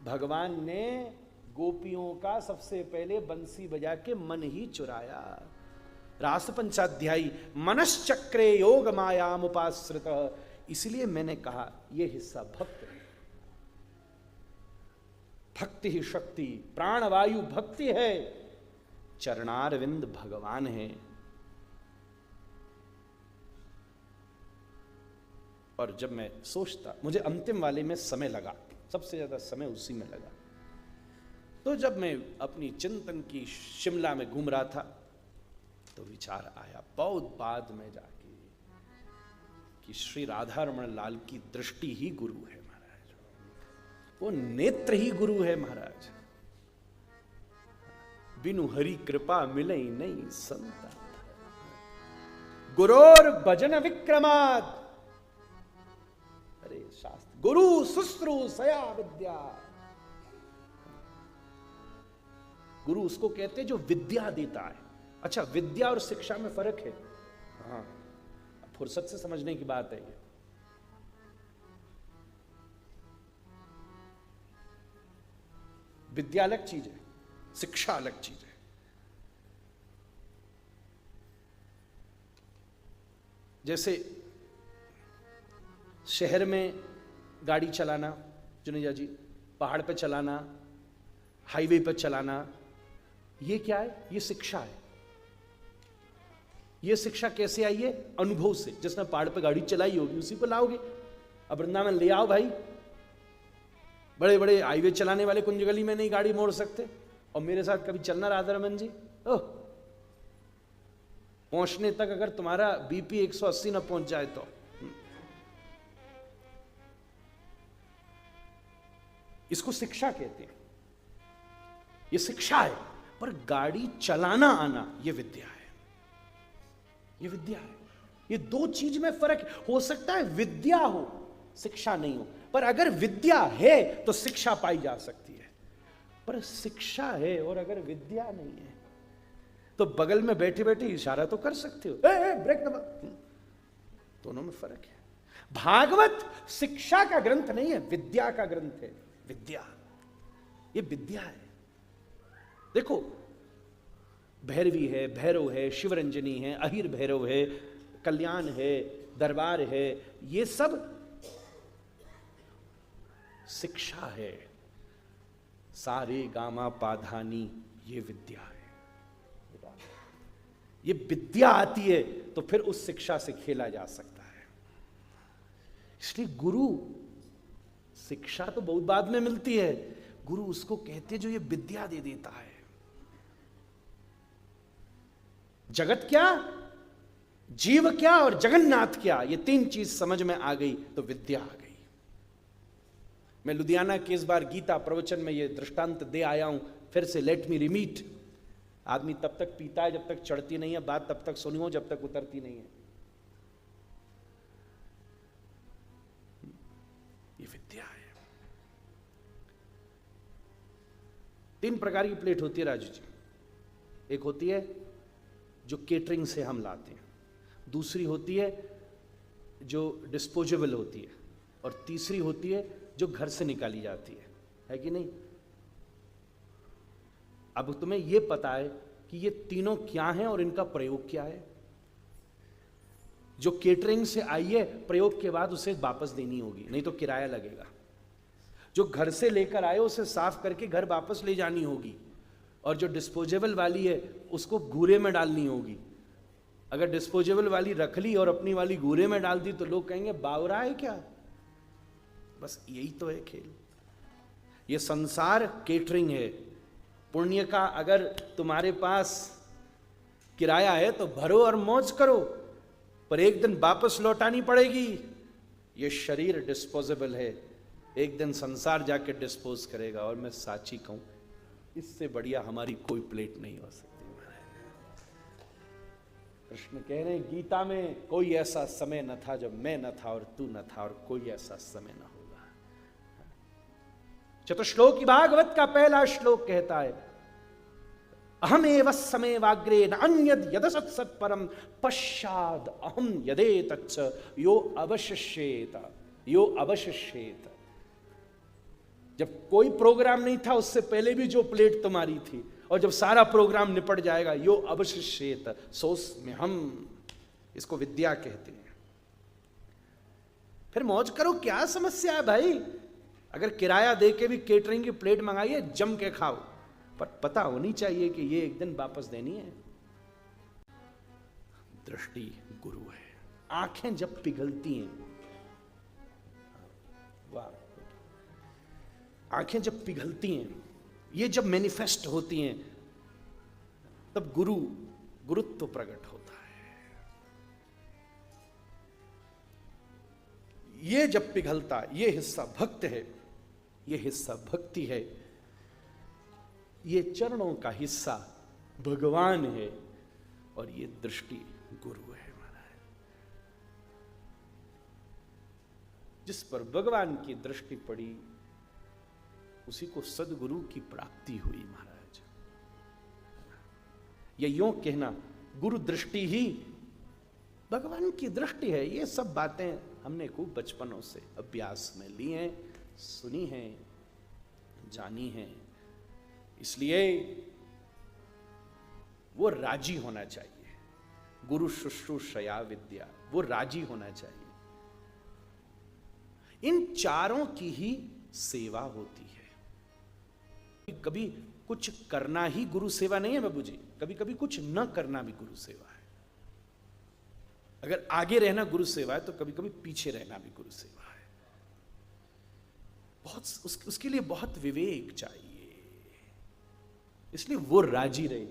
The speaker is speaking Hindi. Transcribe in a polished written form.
भगवान ने गोपियों का सबसे पहले बंसी बजा के मन ही चुराया। रास पंचाध्यायी मनश्चक्रे योग मायाम उपाश्रित। इसलिए मैंने कहा यह हिस्सा भक्त है। भक्ति ही शक्ति, प्राणवायु भक्ति है, चरणारविंद भगवान है। और जब मैं सोचता, मुझे अंतिम वाले में समय लगा, सबसे ज्यादा समय उसी में लगा। तो जब मैं अपनी चिंतन की शिमला में घूम रहा था तो विचार आया बहुत बाद में जाके कि श्री राधा रमण लाल की दृष्टि ही गुरु है महाराज, वो नेत्र ही गुरु है महाराज। बिनु हरि कृपा मिले नहीं संता, गुरोर भजन विक्रमाद। अरे शास्त्र, गुरु शुश्रूषया विद्या। गुरु उसको कहते जो विद्या देता है। अच्छा, विद्या और शिक्षा में फर्क है। हाँ, फुर्सत से समझने की बात है ये। विद्या अलग चीज है, शिक्षा अलग चीज है। जैसे शहर में गाड़ी चलाना, जुनेजा जी, पहाड़ पे चलाना, हाईवे पे चलाना, ये क्या है? ये शिक्षा है। ये शिक्षा कैसे आई है? अनुभव से। जिसने पहाड़ पे गाड़ी चलाई होगी उसी को लाओगे। अब वृंदावन ले आओ भाई, बड़े बड़े हाईवे चलाने वाले कुंज गली में नहीं गाड़ी मोड़ सकते। और मेरे साथ कभी चलना राधा रमन जी, ओह, पहुंचने तक अगर तुम्हारा बीपी 180 ना पहुंच जाए तो। इसको शिक्षा कहते हैं, ये शिक्षा है। पर गाड़ी चलाना आना ये विद्या है, ये विद्या है। ये दो चीज में फर्क है। हो सकता है विद्या हो, शिक्षा नहीं हो, पर अगर विद्या है तो शिक्षा पाई जा सकती है। पर शिक्षा है और अगर विद्या नहीं है तो बगल में बैठे बैठे इशारा तो कर सकते हो, ब्रेक दबा। दोनों में फर्क है। भागवत शिक्षा का ग्रंथ नहीं है, विद्या का ग्रंथ है। विद्या, ये विद्या है। देखो, भैरवी है, भैरव है, शिवरंजनी है, अहिर भैरव है, कल्याण है, दरबार है, ये सब शिक्षा है। सारे गामा पाधानी, ये विद्या है। ये विद्या आती है तो फिर उस शिक्षा से खेला जा सकता है। इसलिए गुरु, शिक्षा तो बहुत बाद में मिलती है, गुरु उसको कहते हैं जो ये विद्या दे देता है। जगत क्या, जीव क्या और जगन्नाथ क्या, ये तीन चीज समझ में आ गई तो विद्या आ गई। मैं लुधियाना के इस बार गीता प्रवचन में ये दृष्टांत दे आया हूं, फिर से लेट मी रिमीट। आदमी तब तक पीता है जब तक चढ़ती नहीं है बात, तब तक सुनी हो जब तक उतरती नहीं है। ये विद्या है। तीन प्रकार की प्लेट होती है राजू जी। एक होती है जो केटरिंग से हम लाते हैं, दूसरी होती है जो डिस्पोजेबल होती है, और तीसरी होती है जो घर से निकाली जाती है कि नहीं? अब तुम्हें यह पता है कि ये तीनों क्या हैं और इनका प्रयोग क्या है। जो केटरिंग से आई है, प्रयोग के बाद उसे वापस देनी होगी, नहीं तो किराया लगेगा। जो घर से लेकर आए उसे साफ करके घर वापस ले जानी होगी, और जो डिस्पोजेबल वाली है उसको घूरे में डालनी होगी। अगर डिस्पोजेबल वाली रख ली और अपनी वाली घूरे में डाल दी तो लोग कहेंगे बावरा है क्या। बस यही तो है खेल। ये संसार केटरिंग है। पुण्य का अगर तुम्हारे पास किराया है तो भरो और मौज करो, पर एक दिन वापस लौटानी पड़ेगी। ये शरीर डिस्पोजेबल है, एक दिन संसार जाके डिस्पोज करेगा। और मैं साची कहूं, इससे बढ़िया हमारी कोई प्लेट नहीं हो सकती। कृष्ण कह रहे हैं गीता में, कोई ऐसा समय न था जब मैं न था और तू न था, और कोई ऐसा समय न होगा। चतुश्लोकी भागवत का पहला श्लोक कहता है, अहमेव समय वाग्रे न अन्यद यदसत् सत्परम पश्चाद अहम यदे तच्च यो अवशिष्येत, यो अवशिष्येत। जब कोई प्रोग्राम नहीं था उससे पहले भी जो प्लेट तुम्हारी थी, और जब सारा प्रोग्राम निपट जाएगा, यो अवशिष्येत सोस में हम, इसको विद्या कहते हैं। फिर मौज करो, क्या समस्या है भाई? अगर किराया दे के भी केटरिंग की प्लेट मंगाइए, जम के खाओ, पर पता होनी चाहिए कि ये एक दिन वापस देनी है। दृष्टि गुरु है। आंखें जब पिघलती हैं, वाह, आंखें जब पिघलती हैं, ये जब मैनिफेस्ट होती हैं, तब गुरुत्व प्रकट होता है। ये जब पिघलता, ये हिस्सा भक्त है, ये हिस्सा भक्ति है, ये चरणों का हिस्सा भगवान है, और ये दृष्टि गुरु है महाराज। जिस पर भगवान की दृष्टि पड़ी, उसी को सदगुरु की प्राप्ति हुई महाराज। ये यूं कहना, गुरु दृष्टि ही भगवान की दृष्टि है, ये सब बातें हमने खूब बचपनों से अभ्यास में ली हैं, सुनी हैं, जानी हैं। इसलिए वो राजी होना चाहिए। गुरु शुश्रूषया विद्या, वो राजी होना चाहिए। इन चारों की ही सेवा होती है। कभी कुछ करना ही गुरु सेवा नहीं है बाबू जी, कभी कभी कुछ न करना भी गुरु सेवा है। अगर आगे रहना गुरु सेवा है, तो कभी कभी पीछे रहना भी गुरु सेवा है। उसके लिए बहुत विवेक चाहिए, इसलिए वो राजी रहे।